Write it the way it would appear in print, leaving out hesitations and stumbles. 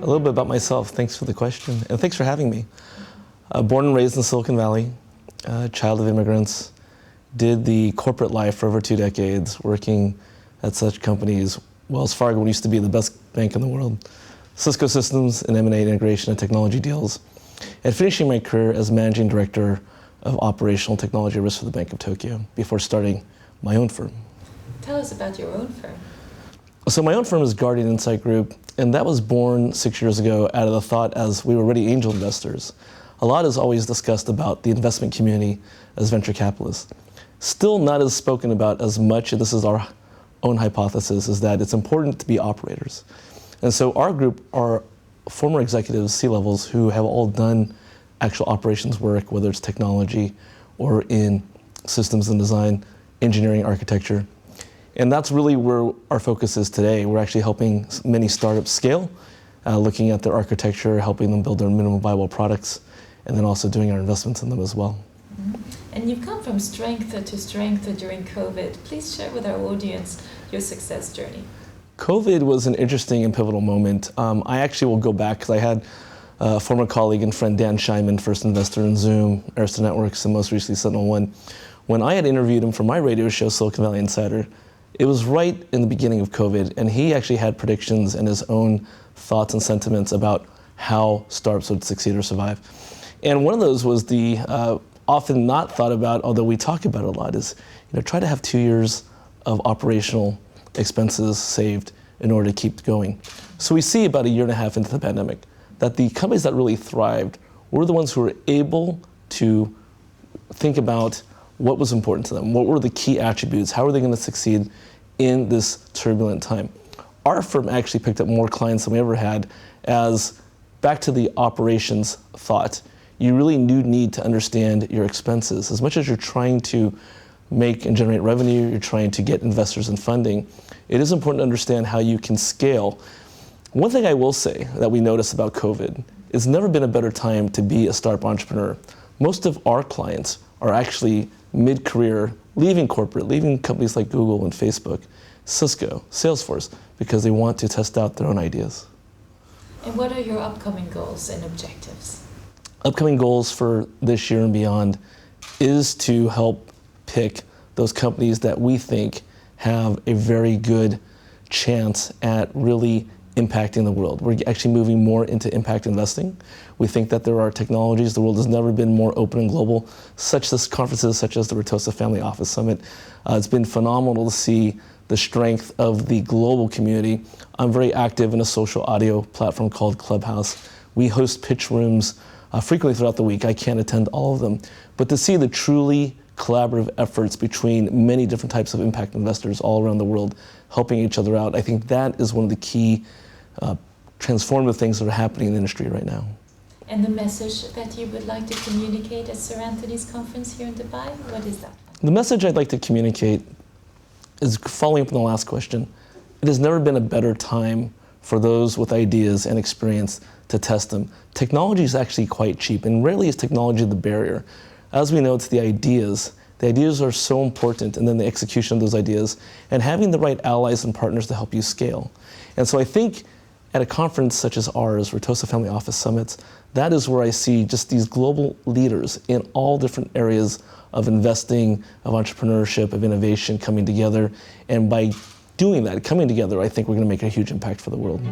little bit about myself. Thanks for the question, and thanks for having me. Born and raised in Silicon Valley, child of immigrants, did the corporate life for over 2 decades, working at such companies. Wells Fargo used to be the best bank in the world. Cisco Systems in M&A integration and technology deals, and finishing my career as managing director of operational technology risk for the Bank of Tokyo before starting my own firm. Tell us about your own firm. So my own firm is Guardian Insight Group, and that was born 6 years ago out of the thought as we were already angel investors. A lot is always discussed about the investment community as venture capitalists. Still not as spoken about as much, and this is our own hypothesis, is that it's important to be operators. And so our group are former executives, C-levels, who have all done actual operations work, whether it's technology or in systems and design, engineering, architecture. And that's really where our focus is today. We're actually helping many startups scale, looking at their architecture, helping them build their minimum viable products, and then also doing our investments in them as well. Mm-hmm. And you've come from strength to strength during COVID. Please share with our audience your success journey. COVID was an interesting and pivotal moment. I actually will go back because I had a former colleague and friend, Dan Scheinman, first investor in Zoom, Arista Networks, and most recently SentinelOne. When I had interviewed him for my radio show, Silicon Valley Insider, it was right in the beginning of COVID, and he actually had predictions and his own thoughts and sentiments about how startups would succeed or survive. And one of those was the often not thought about, although we talk about it a lot, is try to have 2 years of operational expenses saved in order to keep going. So we see about 1.5 years into the pandemic that the companies that really thrived were the ones who were able to think about what was important to them, what were the key attributes, how are they going to succeed in this turbulent time. Our firm actually picked up more clients than we ever had, as back to the operations thought, you really do need to understand your expenses. As much as you're trying to make and generate revenue, you're trying to get investors and funding, it is important to understand how you can scale. One thing I will say that we noticed about COVID, it's never been a better time to be a startup entrepreneur. Most of our clients are actually mid-career, leaving corporate, leaving companies like Google and Facebook, Cisco, Salesforce, because they want to test out their own ideas. And what are your upcoming goals and objectives? Upcoming goals for this year and beyond is to help pick those companies that we think have a very good chance at really impacting the world. We're actually moving more into impact investing. We think that there are technologies, the world has never been more open and global, such as conferences such as the Ritossa Family Office Summit. It's been phenomenal to see the strength of the global community. I'm very active in a social audio platform called Clubhouse. We host pitch rooms frequently throughout the week. I can't attend all of them, but to see the truly collaborative efforts between many different types of impact investors all around the world helping each other out, I think that is one of the key transformative things that are happening in the industry right now. And the message that you would like to communicate at Sir Anthony's conference here in Dubai, what is that? The message I'd like to communicate is following up on the last question. It has never been a better time for those with ideas and experience to test them. Technology is actually quite cheap, and rarely is technology the barrier. As we know, it's the ideas. The ideas are so important, and then the execution of those ideas, and having the right allies and partners to help you scale. And so I think at a conference such as ours, Ritossa Family Office Summits, that is where I see just these global leaders in all different areas of investing, of entrepreneurship, of innovation coming together. And by doing that, coming together, I think we're going to make a huge impact for the world.